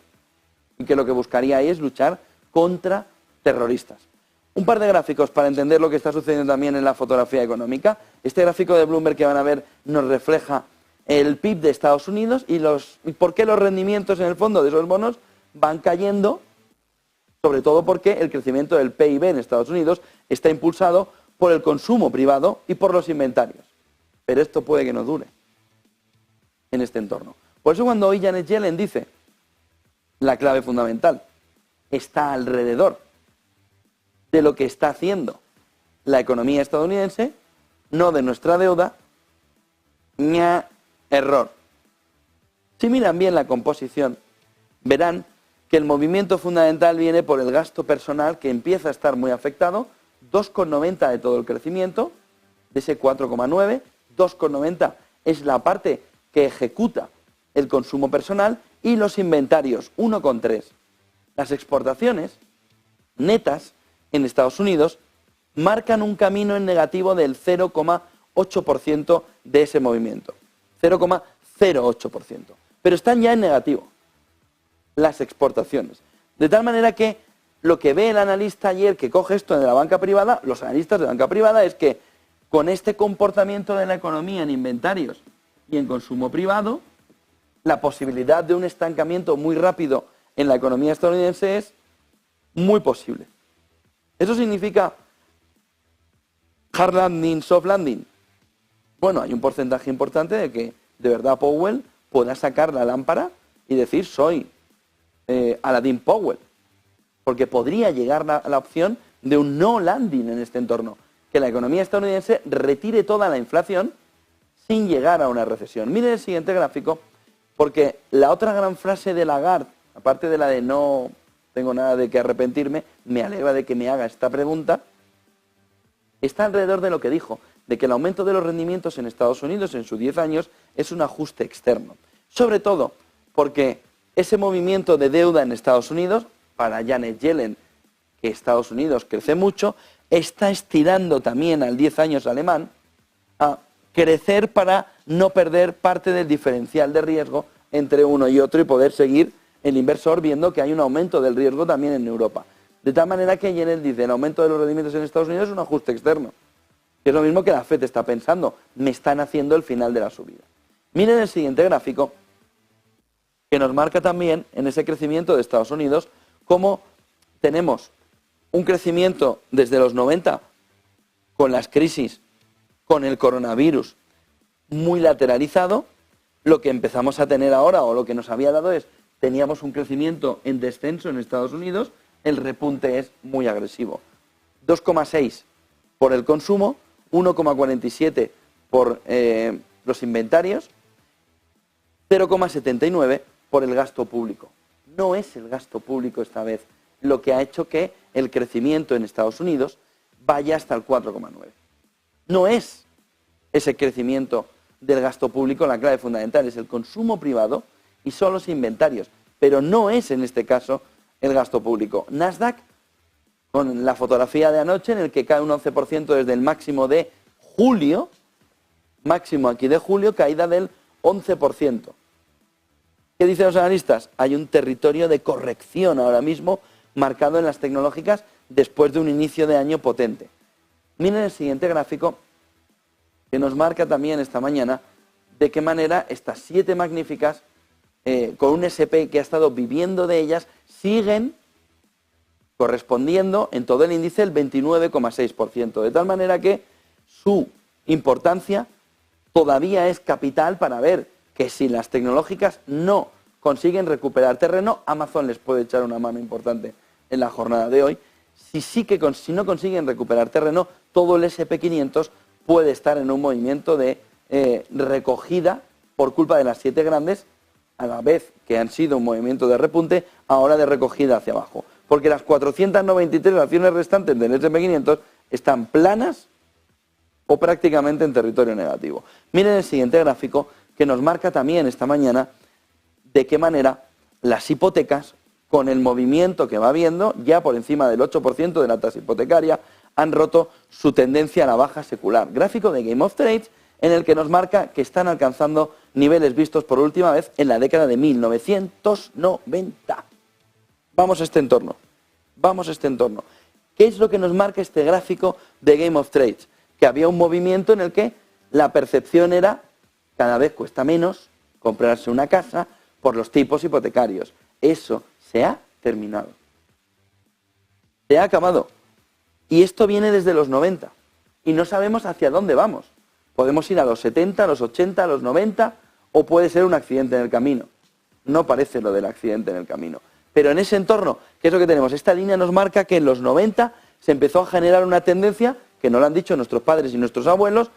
Y que lo que buscaría ahí es luchar contra terroristas. Un par de gráficos para entender lo que está sucediendo también en la fotografía económica. Este gráfico de Bloomberg que van a ver nos refleja el PIB de Estados Unidos y por qué los rendimientos en el fondo de esos bonos van cayendo, sobre todo porque el crecimiento del PIB en Estados Unidos está impulsado por el consumo privado y por los inventarios. Pero esto puede que no dure en este entorno. Por eso cuando hoy Janet Yellen dice, la clave fundamental está alrededor de lo que está haciendo la economía estadounidense, no de nuestra deuda, error. Si miran bien la composición, verán que el movimiento fundamental viene por el gasto personal, que empieza a estar muy afectado, 2,90 de todo el crecimiento, de ese 4,9, 2,90 es la parte que ejecuta el consumo personal, y los inventarios, 1,3. Las exportaciones netas en Estados Unidos marcan un camino en negativo del 0,8% de ese movimiento. 0,08%. Pero están ya en negativo las exportaciones. De tal manera que lo que ve el analista ayer que coge esto de la banca privada, los analistas de banca privada, es que con este comportamiento de la economía en inventarios y en consumo privado, la posibilidad de un estancamiento muy rápido en la economía estadounidense es muy posible. ¿Eso significa hard landing, soft landing? Bueno, hay un porcentaje importante de que de verdad Powell pueda sacar la lámpara y decir soy Aladdin Powell, porque podría llegar la opción de un no landing en este entorno, que la economía estadounidense retire toda la inflación sin llegar a una recesión. Miren el siguiente gráfico, porque la otra gran frase de Lagarde, aparte de la de no tengo nada de qué arrepentirme, me alegra de que me haga esta pregunta, está alrededor de lo que dijo, de que el aumento de los rendimientos en Estados Unidos en sus 10 años es un ajuste externo. Sobre todo porque ese movimiento de deuda en Estados Unidos, para Janet Yellen, que Estados Unidos crece mucho, está estirando también al 10 años alemán a crecer para no perder parte del diferencial de riesgo entre uno y otro y poder seguir el inversor viendo que hay un aumento del riesgo también en Europa. De tal manera que Yellen dice, el aumento de los rendimientos en Estados Unidos es un ajuste externo. Que es lo mismo que la FED está pensando, me están haciendo el final de la subida. Miren el siguiente gráfico, que nos marca también en ese crecimiento de Estados Unidos, cómo tenemos un crecimiento desde los 90 con las crisis, con el coronavirus, muy lateralizado. Lo que empezamos a tener ahora, o lo que nos había dado es, teníamos un crecimiento en descenso en Estados Unidos, el repunte es muy agresivo. 2,6 por el consumo, 1,47 por los inventarios, 0,79 por el gasto público. No es el gasto público esta vez lo que ha hecho que el crecimiento en Estados Unidos vaya hasta el 4,9. No es ese crecimiento del gasto público la clave fundamental, es el consumo privado y son los inventarios, pero no es en este caso el gasto público. Nasdaq, con la fotografía de anoche en el que cae un 11% desde el máximo de julio, máximo aquí de julio, caída del 11%. ¿Qué dicen los analistas? Hay un territorio de corrección ahora mismo marcado en las tecnológicas después de un inicio de año potente. Miren el siguiente gráfico que nos marca también esta mañana de qué manera estas 7 magníficas, con un S&P que ha estado viviendo de ellas, siguen correspondiendo en todo el índice el 29,6%, de tal manera que su importancia todavía es capital para ver que si las tecnológicas no consiguen recuperar terreno, Amazon les puede echar una mano importante en la jornada de hoy. Si no consiguen recuperar terreno, todo el S&P 500 puede estar en un movimiento de recogida por culpa de las 7 grandes, a la vez que han sido un movimiento de repunte, ahora de recogida hacia abajo. Porque las 493 acciones restantes del S&P 500 están planas o prácticamente en territorio negativo. Miren el siguiente gráfico que nos marca también esta mañana de qué manera las hipotecas, con el movimiento que va habiendo, ya por encima del 8% de la tasa hipotecaria, han roto su tendencia a la baja secular. Gráfico de Game of Trades en el que nos marca que están alcanzando niveles vistos por última vez en la década de 1990. Vamos a este entorno. ¿Qué es lo que nos marca este gráfico de Game of Trades? Que había un movimiento en el que la percepción era cada vez cuesta menos comprarse una casa por los tipos hipotecarios. Eso se ha terminado. Se ha acabado. Y esto viene desde los 90. Y no sabemos hacia dónde vamos. Podemos ir a los 70, a los 80, a los 90, o puede ser un accidente en el camino. No parece lo del accidente en el camino. Pero en ese entorno, ¿qué es lo que tenemos? Esta línea nos marca que en los 90 se empezó a generar una tendencia, que no lo han dicho nuestros padres y nuestros abuelos,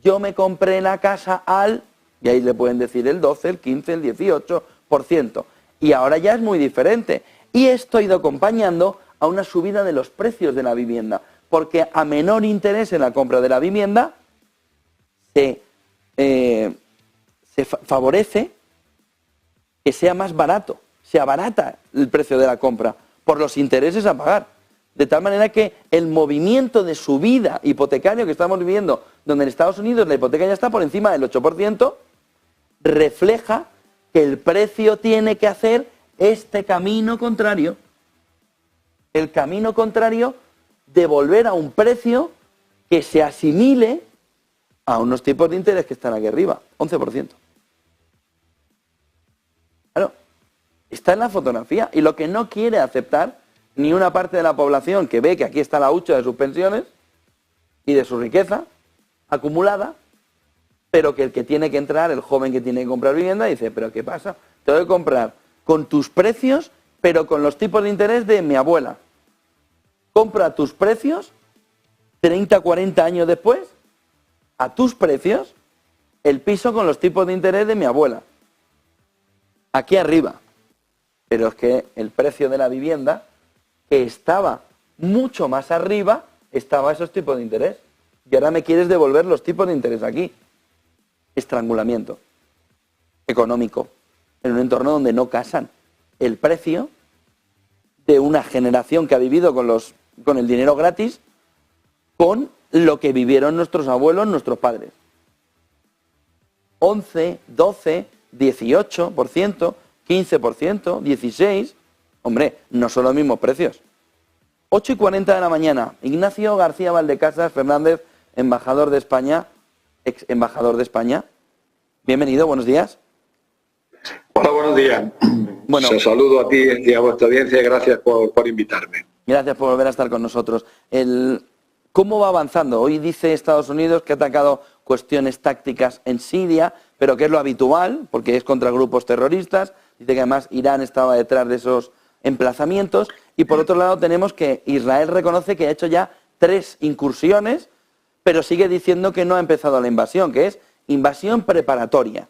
yo me compré la casa al, y ahí le pueden decir el 12, el 15, el 18%. Y ahora ya es muy diferente. Y esto ha ido acompañando a una subida de los precios de la vivienda, porque a menor interés en la compra de la vivienda se favorece que sea más barato, se abarata el precio de la compra por los intereses a pagar. De tal manera que el movimiento de subida hipotecario que estamos viviendo, donde en Estados Unidos la hipoteca ya está por encima del 8%, refleja que el precio tiene que hacer este camino contrario. El camino contrario de volver a un precio que se asimile a unos tipos de interés que están aquí arriba, 11%. Claro, está en la fotografía y lo que no quiere aceptar ni una parte de la población que ve que aquí está la hucha de sus pensiones y de su riqueza acumulada, pero que el que tiene que entrar, el joven que tiene que comprar vivienda, dice, pero ¿qué pasa? Tengo que comprar con tus precios, pero con los tipos de interés de mi abuela. Compra tus precios, 30, 40 años después, a tus precios, el piso con los tipos de interés de mi abuela. Aquí arriba. Pero es que el precio de la vivienda, que estaba mucho más arriba, estaba a esos tipos de interés. Y ahora me quieres devolver los tipos de interés aquí. Estrangulamiento económico en un entorno donde no casan el precio de una generación que ha vivido con el dinero gratis con lo que vivieron nuestros abuelos, nuestros padres. 11, 12, 18%, 15%, 16%. Hombre, no son los mismos precios. 8:40 de la mañana. Ignacio García Valdecasas Fernández, embajador de España, ex embajador de España. Bienvenido, buenos días.
Hola, buenos días.
Bueno,
Os saludo a ti y a vuestra audiencia y gracias por invitarme.
Gracias por volver a estar con nosotros. ¿Cómo va avanzando? Hoy dice Estados Unidos que ha atacado cuestiones tácticas en Siria, pero que es lo habitual, porque es contra grupos terroristas. Dice que además Irán estaba detrás de esos emplazamientos. Y por otro lado tenemos que Israel reconoce que ha hecho ya 3 incursiones, pero sigue diciendo que no ha empezado la invasión, que es invasión preparatoria.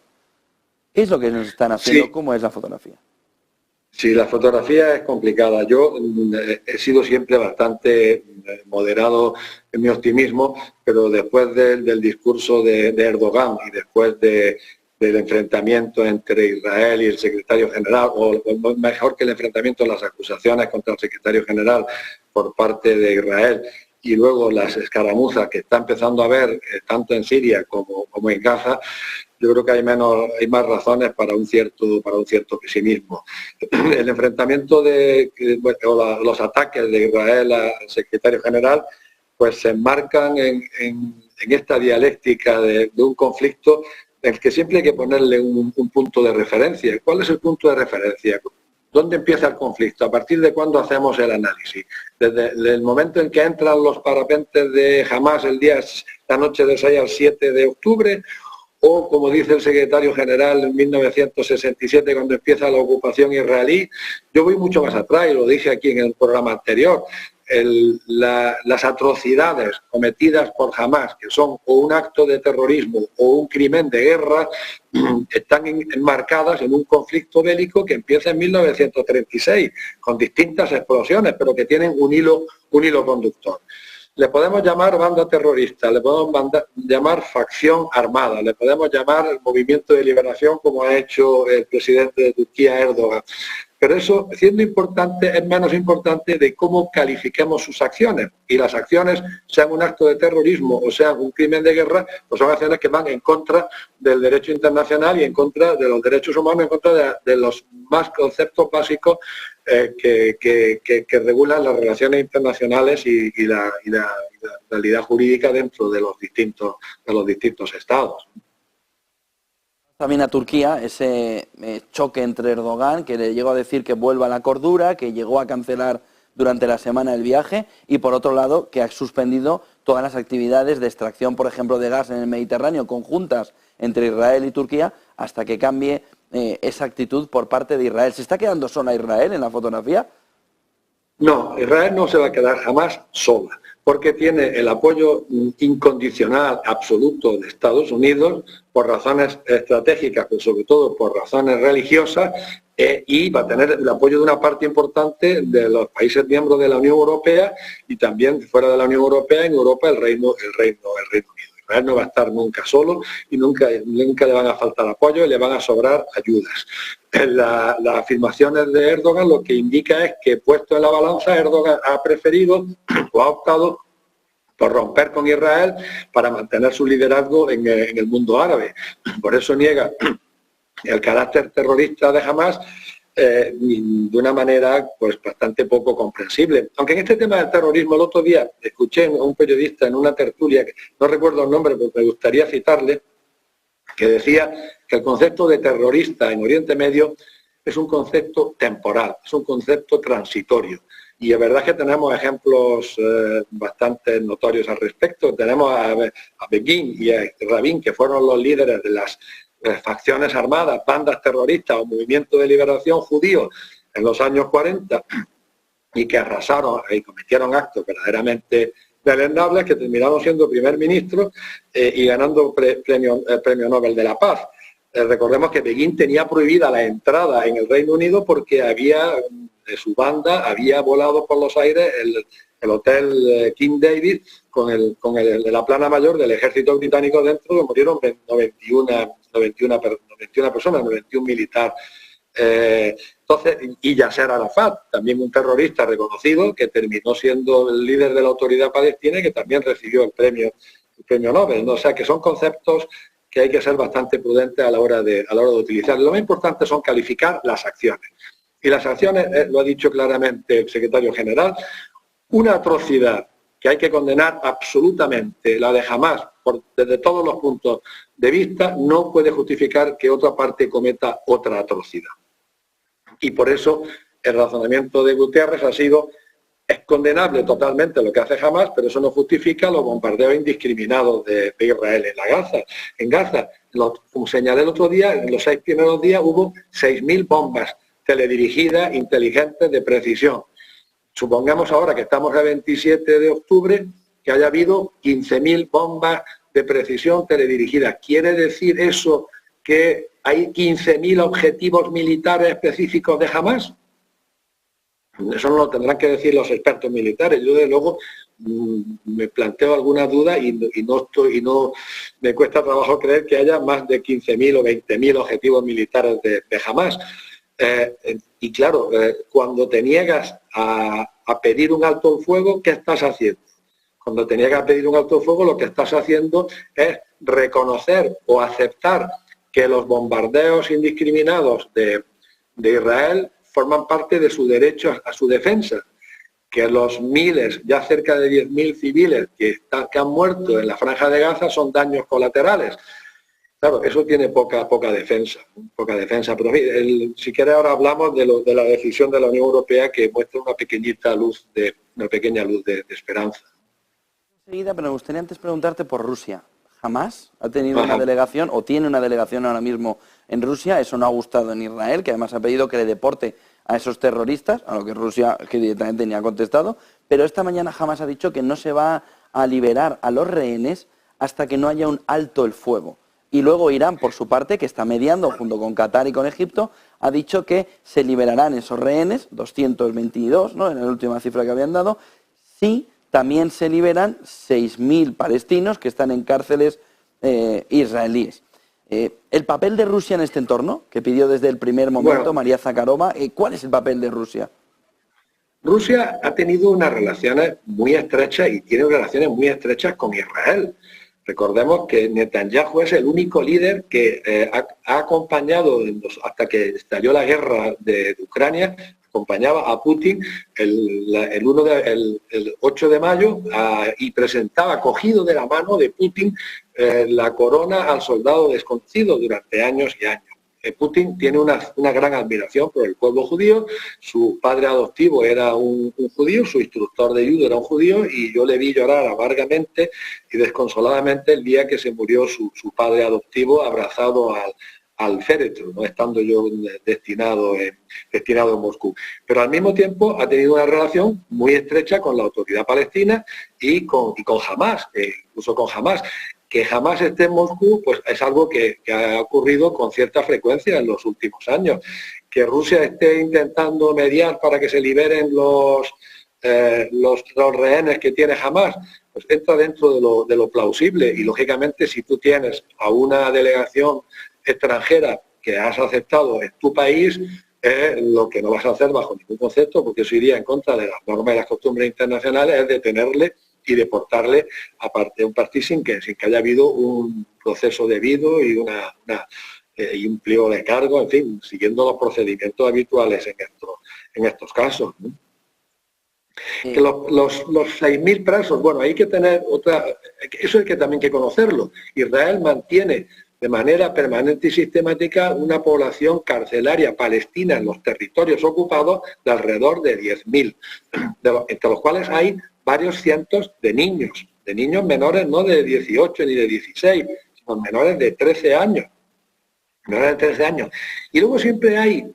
¿Qué es lo que nos están haciendo?
Sí.
¿Cómo es la fotografía?
Sí, la fotografía es complicada. Yo he sido siempre bastante moderado en mi optimismo, pero después del discurso de Erdogan y después del enfrentamiento entre Israel y el secretario general, o mejor que el enfrentamiento, las acusaciones contra el secretario general por parte de Israel, y luego las escaramuzas que está empezando a haber tanto en Siria como en Gaza, yo creo que hay más razones para un cierto pesimismo. El enfrentamiento o los ataques de Israel al secretario general pues se enmarcan en esta dialéctica de un conflicto en el que siempre hay que ponerle un punto de referencia. ¿Cuál es el punto de referencia? ¿Dónde empieza el conflicto? ¿A partir de cuándo hacemos el análisis? ¿Desde el momento en que entran los parapentes de Hamás la noche del 6 al 7 de octubre? O, como dice el secretario general en 1967, cuando empieza la ocupación israelí? Yo voy mucho más atrás, y lo dije aquí en el programa anterior. Las atrocidades cometidas por Hamás, que son o un acto de terrorismo o un crimen de guerra, están enmarcadas en un conflicto bélico que empieza en 1936, con distintas explosiones, pero que tienen un hilo conductor. Le podemos llamar banda terrorista, le podemos llamar facción armada, le podemos llamar movimiento de liberación, como ha hecho el presidente de Turquía, Erdogan. Pero eso, siendo importante, es menos importante de cómo califiquemos sus acciones. Y las acciones, sean un acto de terrorismo o sean un crimen de guerra, pues son acciones que van en contra del derecho internacional y en contra de los derechos humanos, en contra de los más conceptos básicos que regulan las relaciones internacionales y la realidad jurídica dentro de los distintos estados.
También a Turquía ese choque entre Erdogan, que le llegó a decir que vuelva a la cordura, que llegó a cancelar durante la semana el viaje, y por otro lado que ha suspendido todas las actividades de extracción, por ejemplo, de gas en el Mediterráneo, conjuntas entre Israel y Turquía, hasta que cambie esa actitud por parte de Israel. ¿Se está quedando sola Israel en la fotografía?
No, Israel no se va a quedar jamás sola, porque tiene el apoyo incondicional, absoluto de Estados Unidos, por razones estratégicas, pero sobre todo por razones religiosas, y va a tener el apoyo de una parte importante de los países miembros de la Unión Europea y también fuera de la Unión Europea, en Europa el Reino Unido. Israel no va a estar nunca solo y nunca le van a faltar apoyo y le van a sobrar ayudas. Las afirmaciones de Erdogan lo que indica es que, puesto en la balanza, Erdogan ha preferido o ha optado por romper con Israel para mantener su liderazgo en el mundo árabe. Por eso niega el carácter terrorista de Hamás de una manera pues bastante poco comprensible. Aunque en este tema del terrorismo, el otro día escuché a un periodista en una tertulia, no recuerdo el nombre, pero me gustaría citarle, que decía que el concepto de terrorista en Oriente Medio es un concepto temporal, es un concepto transitorio. Y es verdad que tenemos ejemplos bastante notorios al respecto. Tenemos a Begin y a Rabin, que fueron los líderes de las facciones armadas, bandas terroristas o movimientos de liberación judíos en los años 40, y que arrasaron y cometieron actos verdaderamente deleznables, que terminaron siendo primer ministro y ganando premio Nobel de la Paz. Recordemos que Begin tenía prohibida la entrada en el Reino Unido porque su banda había volado por los aires el hotel King David con la plana mayor del ejército británico dentro, que murieron 91 personas, 91 militares Entonces, y Yasser Arafat, también un terrorista reconocido que terminó siendo el líder de la autoridad palestina y que también recibió el premio Nobel, ¿no? O sea, que son conceptos que hay que ser bastante prudentes a la hora de utilizar. Lo más importante son calificar las acciones. Y las acciones, lo ha dicho claramente el secretario general, una atrocidad que hay que condenar absolutamente, la de Hamás, desde todos los puntos de vista, no puede justificar que otra parte cometa otra atrocidad. Y por eso el razonamiento de Guterres ha sido: es condenable totalmente lo que hace Hamás, pero eso no justifica los bombardeos indiscriminados de Israel en Gaza. Como señalé el otro día, en los 6 primeros días hubo 6.000 bombas teledirigidas, inteligentes, de precisión. Supongamos ahora que estamos a 27 de octubre, que haya habido 15.000 bombas de precisión teledirigidas. ¿Quiere decir eso que hay 15.000 objetivos militares específicos de Hamás? Eso no lo tendrán que decir los expertos militares. Yo, de luego, me planteo algunas dudas y no me cuesta trabajo creer que haya más de 15.000 o 20.000 objetivos militares de Hamás. Y claro, cuando te niegas a pedir un alto el fuego, ¿qué estás haciendo? Cuando te niegas a pedir un alto el fuego, lo que estás haciendo es reconocer o aceptar que los bombardeos indiscriminados de Israel forman parte de su derecho a su defensa, que los miles, ya cerca de 10.000 civiles que han muerto en la Franja de Gaza son daños colaterales. Claro, eso tiene poca defensa. Pero si quieres ahora hablamos de la decisión de la Unión Europea, que muestra una pequeña luz de esperanza.
Enseguida, pero me gustaría antes preguntarte por Rusia. ¿Jamás ha tenido una delegación o tiene una delegación ahora mismo en Rusia? Eso no ha gustado en Israel, que además ha pedido que le deporte a esos terroristas, a lo que Rusia que directamente ni ha contestado. Pero esta mañana Hamás ha dicho que no se va a liberar a los rehenes hasta que no haya un alto el fuego. Y luego Irán, por su parte, que está mediando junto con Qatar y con Egipto, ha dicho que se liberarán esos rehenes, 222, ¿no?, en la última cifra que habían dado, si también se liberan 6.000 palestinos que están en cárceles israelíes. ¿El papel de Rusia en este entorno, que pidió desde el primer momento María Zakharova, cuál es el papel de Rusia?
Rusia ha tenido unas relaciones muy estrechas y tiene relaciones muy estrechas con Israel. Recordemos que Netanyahu es el único líder que ha acompañado, hasta que estalló la guerra de Ucrania, acompañaba a Putin el 8 de mayo y presentaba, cogido de la mano de Putin, la corona al soldado desconocido durante años y años. Putin tiene una gran admiración por el pueblo judío. Su padre adoptivo era un judío, su instructor de judo era un judío, y yo le vi llorar amargamente y desconsoladamente el día que se murió su padre adoptivo, abrazado al féretro, no estando yo destinado en Moscú. Pero al mismo tiempo ha tenido una relación muy estrecha con la autoridad palestina y con Hamás, incluso con Hamás. Que Hamás esté en Moscú, pues es algo que ha ocurrido con cierta frecuencia en los últimos años. Que Rusia esté intentando mediar para que se liberen los rehenes que tiene Hamás, pues entra dentro de lo plausible. Y lógicamente, si tú tienes a una delegación extranjera que has aceptado en tu país, lo que no vas a hacer bajo ningún concepto, porque eso iría en contra de las normas y las costumbres internacionales, es detenerle y deportarle a un país sin que haya habido un proceso debido y un pliego de cargo, en fin, siguiendo los procedimientos habituales en estos casos, ¿no? Que los 6.000 presos, bueno, hay que tener eso hay que también que conocerlo. Israel mantiene de manera permanente y sistemática una población carcelaria palestina en los territorios ocupados de alrededor de 10.000, entre los cuales hay varios cientos de niños menores, no de 18 ni de 16, sino menores de 13 años. Y luego siempre hay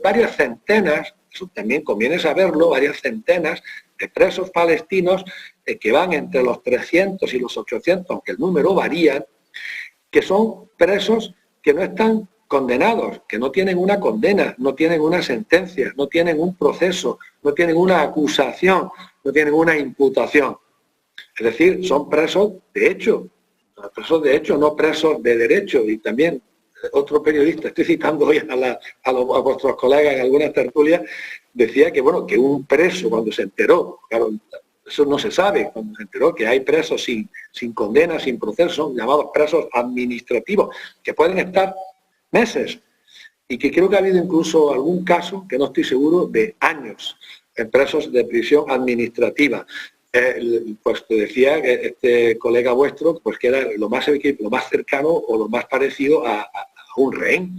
varias centenas, eso también conviene saberlo, varias centenas de presos palestinos que van entre los 300 y los 800, aunque el número varía, que son presos que no están condenados, que no tienen una condena, no tienen una sentencia, no tienen un proceso, no tienen una acusación, no tienen una imputación. Es decir, son presos de hecho, no presos de derecho. Y también otro periodista, estoy citando hoy a vuestros colegas en algunas tertulias, decía que, bueno, que un preso cuando se enteró, claro, eso no se sabe, cuando se enteró que hay presos sin condena, sin proceso, son llamados presos administrativos, que pueden estar meses, y que creo que ha habido incluso algún caso, que no estoy seguro, de años, en presos de prisión administrativa. Pues te decía que este colega vuestro, pues que era lo más cercano o lo más parecido a un rehén.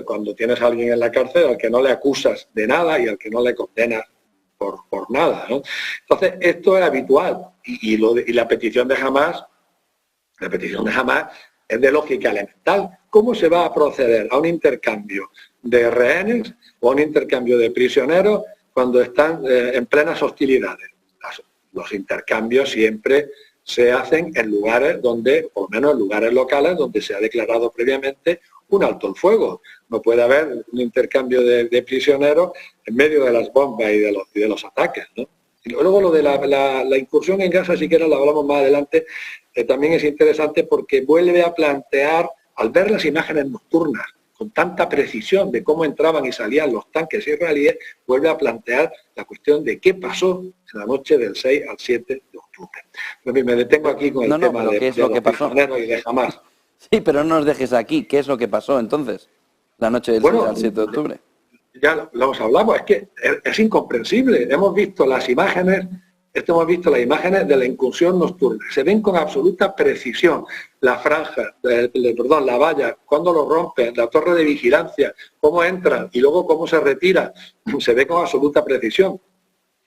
Cuando tienes a alguien en la cárcel al que no le acusas de nada y al que no le condenas por nada, ¿no? Entonces, esto es habitual y la petición de Hamás es de lógica elemental. ¿Cómo se va a proceder a un intercambio de rehenes o a un intercambio de prisioneros cuando están en plenas hostilidades? Los intercambios siempre se hacen en lugares donde, por lo menos en lugares locales, donde se ha declarado previamente un alto el fuego. No puede haber un intercambio de prisioneros en medio de las bombas y de los ataques, ¿no? Y luego lo de la incursión en Gaza, si quieres, lo hablamos más adelante, también es interesante porque vuelve a plantear, al ver las imágenes nocturnas, con tanta precisión de cómo entraban y salían los tanques israelíes, vuelve a plantear la cuestión de qué pasó en la noche del 6 al 7 de octubre. Pues me detengo aquí con el tema de los prisioneros y de Hamás.
Sí, pero no nos dejes aquí. ¿Qué es lo que pasó entonces, la noche del 6 al 7 de octubre?
Ya lo hablamos, es que es incomprensible. Hemos visto las imágenes de la incursión nocturna. Se ven con absoluta precisión la franja, la valla, cuando lo rompen, la torre de vigilancia, cómo entran y luego cómo se retira. Se ve con absoluta precisión.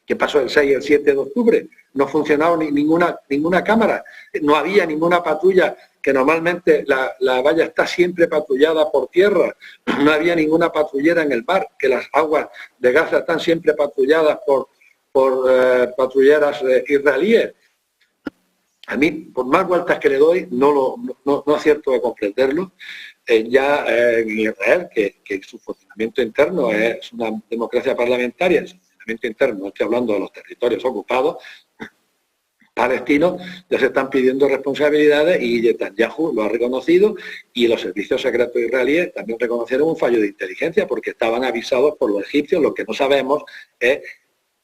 ¿Qué pasó el 6 y el 7 de octubre? No funcionaba ninguna cámara, no había ninguna patrulla, que normalmente la valla está siempre patrullada por tierra, no había ninguna patrullera en el mar, que las aguas de Gaza están siempre patrulladas por patrulleras israelíes. A mí, por más vueltas que le doy, no acierto a comprenderlo. Ya en Israel, que su funcionamiento interno es una democracia parlamentaria, interno, no estoy hablando de los territorios ocupados palestinos, ya se están pidiendo responsabilidades y Netanyahu lo ha reconocido y los servicios secretos israelíes también reconocieron un fallo de inteligencia porque estaban avisados por los egipcios. Lo que no sabemos es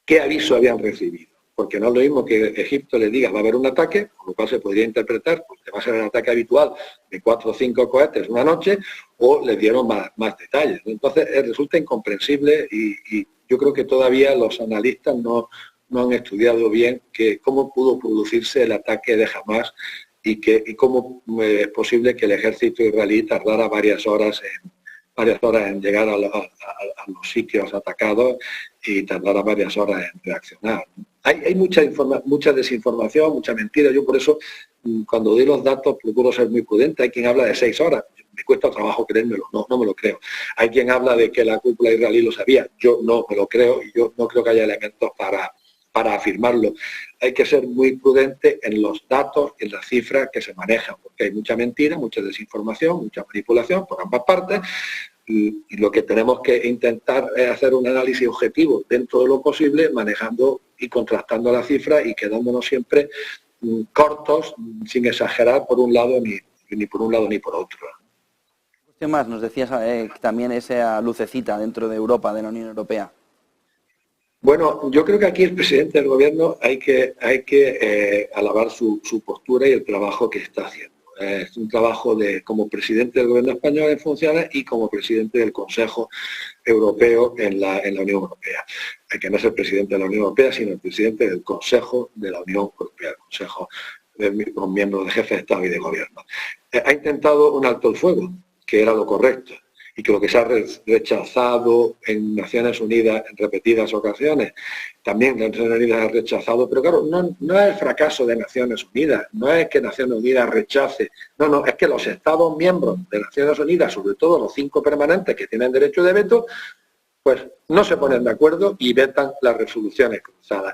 qué aviso habían recibido, porque no es lo mismo que Egipto le diga va a haber un ataque, con lo cual se podría interpretar pues, que va a ser el ataque habitual de 4 o 5 cohetes una noche, o les dieron más detalles. Entonces resulta incomprensible y yo creo que todavía los analistas no han estudiado bien cómo pudo producirse el ataque de Hamás y cómo es posible que el ejército israelí tardara varias horas en llegar a los sitios atacados y tardara varias horas en reaccionar. Hay mucha desinformación, mucha mentira. Yo por eso, cuando doy los datos, procuro ser muy prudente. Hay quien habla de 6 horas. Me cuesta trabajo creérmelo, no me lo creo. Hay quien habla de que la cúpula israelí lo sabía. Yo no me lo creo y yo no creo que haya elementos para afirmarlo. Hay que ser muy prudente en los datos, en las cifras que se manejan, porque hay mucha mentira, mucha desinformación, mucha manipulación por ambas partes. Y lo que tenemos que intentar es hacer un análisis objetivo dentro de lo posible, manejando y contrastando las cifras y quedándonos siempre cortos, sin exagerar por un lado ni por un lado ni por otro.
¿Qué más? Nos decías también esa lucecita dentro de Europa, de la Unión Europea. Bueno,
yo creo que aquí el presidente del gobierno hay que alabar su postura y el trabajo que está haciendo. Es un trabajo como presidente del gobierno español en funciones y como presidente del Consejo Europeo en la Unión Europea. Hay que no ser presidente de la Unión Europea, sino el presidente del Consejo de la Unión Europea, el Consejo con miembros de jefes de Estado y de Gobierno. Ha intentado un alto el fuego, que era lo correcto, y que lo que se ha rechazado en Naciones Unidas en repetidas ocasiones, también Naciones Unidas ha rechazado, pero claro, no es el fracaso de Naciones Unidas, no es que Naciones Unidas rechace, no, es que los Estados miembros de Naciones Unidas, sobre todo los 5 permanentes que tienen derecho de veto, pues no se ponen de acuerdo y vetan las resoluciones cruzadas.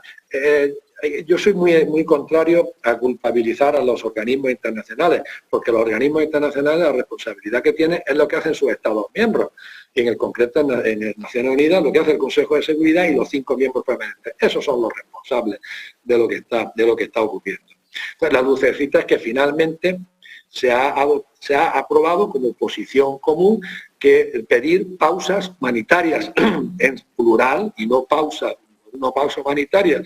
Yo soy muy contrario a culpabilizar a los organismos internacionales, porque los organismos internacionales, la responsabilidad que tienen es lo que hacen sus Estados miembros. Y en el concreto, en Naciones Unidas, lo que hace el Consejo de Seguridad y los 5 miembros permanentes. Esos son los responsables de lo que está ocurriendo. Pues la lucecita es que finalmente se ha aprobado como posición común que pedir pausas humanitarias en plural y no pausa humanitaria,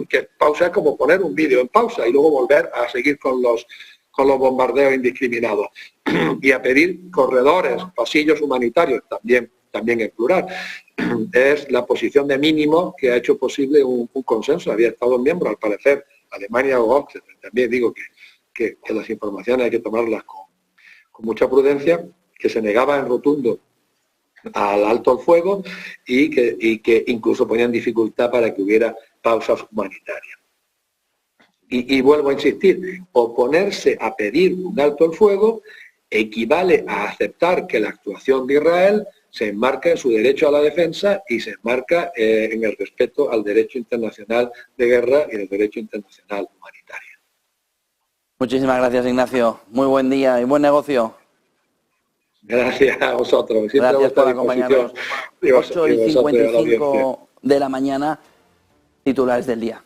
que pausa es como poner un vídeo en pausa y luego volver a seguir con los bombardeos indiscriminados, y a pedir corredores, pasillos humanitarios, también en plural. Es la posición de mínimo que ha hecho posible un consenso. Había Estados miembros, al parecer, Alemania o Austria. También digo que las informaciones hay que tomarlas con mucha prudencia, que se negaba en rotundo al alto el fuego y que incluso ponían dificultad para que hubiera pausas humanitarias. Y vuelvo a insistir, oponerse a pedir un alto el fuego equivale a aceptar que la actuación de Israel se enmarca en su derecho a la defensa y se enmarca en el respeto al derecho internacional de guerra y el derecho internacional humanitario.
Muchísimas gracias, Ignacio. Muy buen día y buen negocio.
Gracias a vosotros. Siempre
Gracias por acompañarnos. 8:55 de la mañana, titulares del día.